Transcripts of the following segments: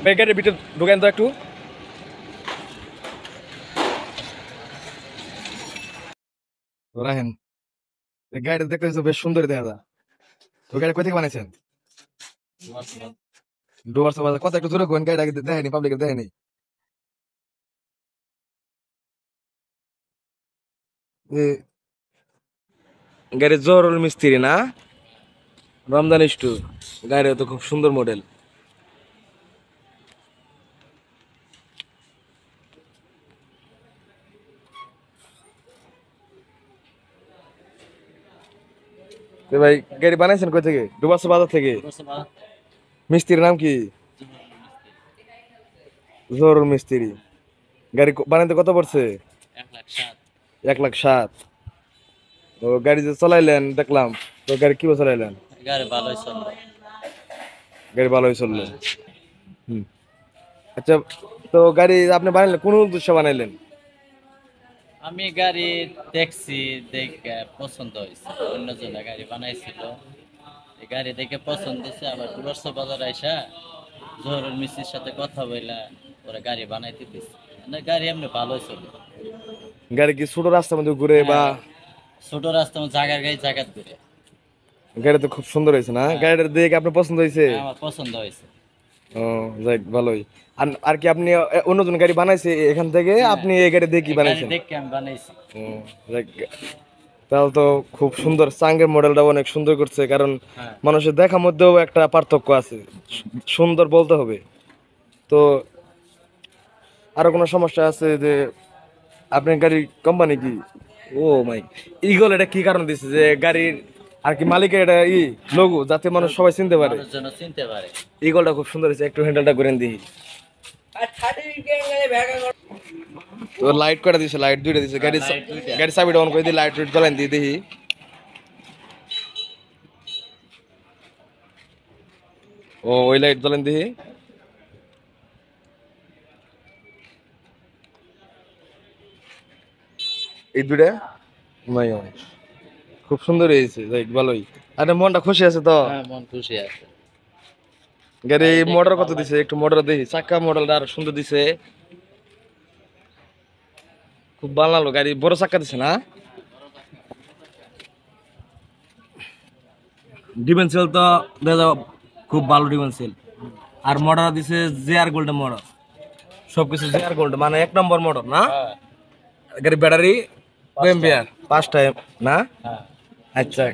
গাড়ির ভিতরে ঢুকেন তো একটু। রাখেন গাড়িটা দেখতে বেশ সুন্দর দেখা যায়। তো গাড়ি কোথা থেকে বানাইছেন? ডুয়ার্স বাজার। কত একটু জোরে কোন, গাড়িটা দেখেনি, পাবলিকের দেখেনি। গাড়ির জহরুল মিস্ত্রি না, রমজান স্টোর। গাড়ি তো খুব সুন্দর মডেল। তো ভাই গাড়ি বানাইছেন কই থেকে? ডুবার্স বাজার থেকে। মিস্ত্রির নাম কি? জহরুল মিস্ত্রি। গাড়ি বানাইতে কত পড়ছে? 1,07,000। তো গাড়ি যে চালাইলেন দেখলাম, তো গাড়ি কিভাবে চালাইলেন? গাড়ি ভালোই চললো। গাড়ি ভালোই চললো। হুম। আচ্ছা, তো গাড়ি আপনি বানাইলেন কোন উদ্দেশ্যে বানাইলেন? আমি গাড়ি দেখছি, দেখে পছন্দ হয়েছে। অন্যজনে গাড়ি বানাইছিল, এই গাড়ি দেখে পছন্দ হয়েছে। আবার ডুয়ার্স বাজার আইসা জহরুল মিস্ত্রির সাথে কথা বইলা ওরা গাড়ি বানাইতে দিচ্ছে। গাড়ি এমনি ভালোই চলে। গাড়ি কি ছোট রাস্তার মধ্যে ঘুরে বা? ছোট রাস্তা জায়গার গাড়ি জায়গাত ঘুরে। গাড়ি তো খুব সুন্দর হয়েছে না? গাড়িটা দেখে আপনার পছন্দ হয়েছে? আমার পছন্দ হয়েছে। ও যাক, ভালোই। আর আর কি আপনি অন্যজন গাড়ি বানাইছে এখান থেকে, আপনি এই গাড়ি দেখে কি গাড়ি বানাইছেন? দেখে আমি বানাইছি। ও যাক, তাহলে তো খুব সুন্দর। চাঙ্গের মডেলটা অনেক সুন্দর করছে, কারণ হ্যাঁ, মানুষের দেখার মধ্যেও একটা পার্থক্য আছে। সুন্দর বলতে হবে। তো আরো কোনো সমস্যা আছে যে আপনার গাড়ির কোম্পানি কি? ও মাই, ইগল এটা কি কারণ দিচ্ছে যে গাড়ির আর কি মালিকের এটা লোগো, যাতে মানুষ সবাই চিনতে পারে। মানুষজন চিনতে পারে। ইগলটা খুব সুন্দর হয়েছে, একটু হ্যান্ডেলটা করে দিই। তো লাইট করে দিছে, লাইট দুইটা দিছে। গাড়ি লাইট দুইটা। গাড়ি চাবিটা অন করে দিয়ে লাইট জ্বালান দিয়ে দেখি। ও ওই লাইট জ্বালান দেখি। এই দুইটা নাই, খুব সুন্দর হয়েছে, যাই ভালোই। আরে মনটা খুশি আছে তো? হ্যাঁ, মন খুশি আছে। গাড়ি গাড়ি দেখে মোটর কত ভালো দিছে? লাগছে। একটু মোটর দেখি, চাকা মডেলটা আরো সুন্দর দিছে। খুব ভালো লাগলো, গাড়ি বড় চাকা দিছে না? ডিফেন্সিয়াল তো দেখা খুব ভালো ডিফেন্সিয়াল। আর মোটর দিছে জেআর গোল্ড মোটর, সবকিছু জেআর গোল্ড, মানে 1 নম্বর মোটর না? হ্যাঁ, গাড়ি ব্যাটারি এম্পিয়ার 5টা না? হ্যাঁ। আচ্ছা,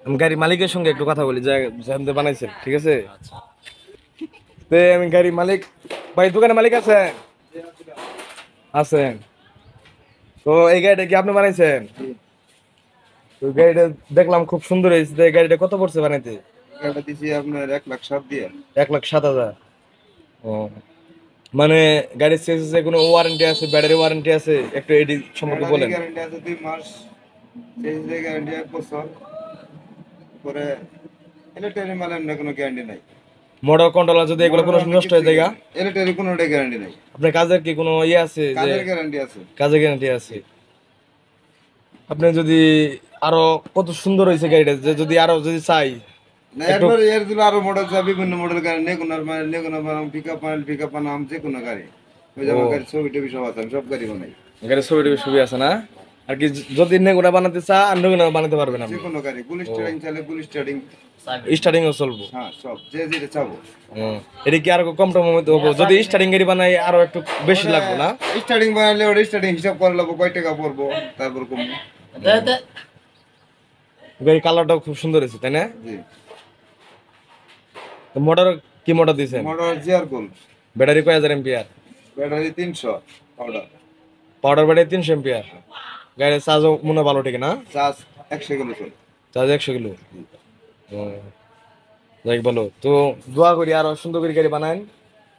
আমি গাড়ি মালিকের সঙ্গে একটু কথা বলি, যে বানাইছেন, ঠিক আছে? আচ্ছা। তে আমি গাড়ি মালিক ভাই, দোকানে মালিক আছেন? আছেন। তো এই গাড়িটা কি আপনি বানাইছেন? তো গাড়িটা দেখলাম খুব সুন্দর হয়েছে। তো এই গাড়িটা কত পড়ছে বানাইতে? এটা দিছি আপনার 1,07,000 দিয়ে। 1,07,000। ও মানে গাড়ির চেসিসে কোনো ওয়ারেন্টি আছে, ব্যাটারি ওয়ারেন্টি আছে? একটু এডি সম্পর্কে বলেন। গ্যারান্টি আছে 2 মাস, সেই গ্যারান্টি 1 বছর। পরে ইলেকট্রিক মালের না কোনো গ্যারান্টি নাই। মোটর কন্ট্রোলার যদি এগুলো কোনো নষ্ট হয়ে যায়, ইলেকট্রিক কোনোটাই গ্যারান্টি নাই। আপনার কাজের কি কোনো আছে যে? কাজের গ্যারান্টি আছে। কাজের গ্যারান্টি আছে। আপনি যদি আরো কত সুন্দর হয়েছে গাড়িটা, যে যদি আরো যদি চাই না একটু। এরপর এর দিলে আরো মডেল আছে, বিভিন্ন মডেল গাড়ি নেগুনার পিকআপ বানাম যে কোনো গাড়ি। ওই যে আমার ও। গাড়ি ছবি টবি সব আছে, আমি সব গাড়ি বানাই। গাড়ির ছবি টবি ছবি আছে না? আর কি যদি নেগুনা বানাতে চা, আর নেগুনা বানাতে পারবেন যে আপনি? কোনো গাড়ি পুলিশ স্টার্টিং চাইলে পুলিশ স্টার্টিং। স্টার্টিংও চলবো? হ্যাঁ, সব যে যেটা চাবো। এটা কি আরো কম টম মধ্যে হবো? যদি স্টার্টিং গাড়ি বানাই আরো একটু বেশি লাগবে না? স্টার্টিং বানালে ওটা স্টার্টিং হিসাব করে লাগবো, কয় টাকা পড়বো, তারপর কমবো। গাড়ি কালারটাও খুব সুন্দর হয়েছে, তাই না? জি। মোটর কি মোটর দিয়েছেন? Motor GR gold. ব্যাটারি কয় হাজার ampere? Battery 300 powder. Powder battery 300 ampere. গাড়ির চার্জও মনে হয় ভালো, ঠিক না? চার্জ 100 কিলো চলে। Charge 100 kilo. যাই বলো, তো দোয়া করি আরো সুন্দর করে গাড়ি বানান।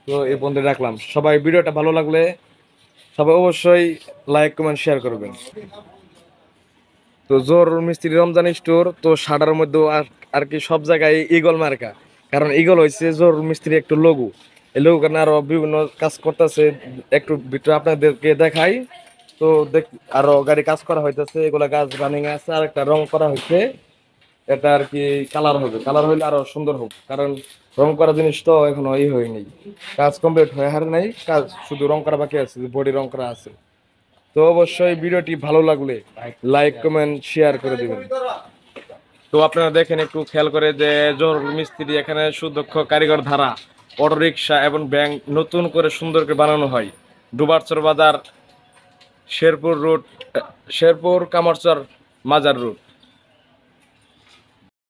তো এই পর্যন্ত রাখলাম। সবাই ভিডিওটা ভালো লাগলে সবাই অবশ্যই লাইক কমেন্ট শেয়ার করবেন। তো জহরুল মিস্ত্রি রমজান স্টোর, তো শাটার মধ্যে আর কি সব জায়গায় ইগল মার্কা, কারণ ইগল হয়েছে জহরুল মিস্ত্রি একটু লোগো। এই লোগো কারণে আরো বিভিন্ন কাজ করতেছে, একটু ভিতরে আপনাদেরকে দেখাই। তো আরো গাড়ি কাজ করা হইতেছে, এগুলা গাছ রানিং আছে, আর একটা রং করা হয়েছে। এটা আর কি কালার হবে, কালার হইলে আরো সুন্দর হোক, কারণ রং করা জিনিস তো এখনো হয়নি, কাজ কমপ্লিট হয়ে হার নাই, কাজ শুধু রং করা বাকি আছে, বডি রং করা আছে। তো অবশ্যই ভিডিওটি ভালো লাগলে লাইক কমেন্ট শেয়ার করে দিবেন। তো আপনারা দেখেন একটু খেয়াল করে যে জহুরুল মিস্ত্রি এখানে সুদক্ষ কারিগর ধারা অটোরিকশা এবং ব্যাংক নতুন করে সুন্দর করে বানানো হয়। ডুবারচর বাজার, শেরপুর রোড, শেরপুর কামারচর মাজার রোড।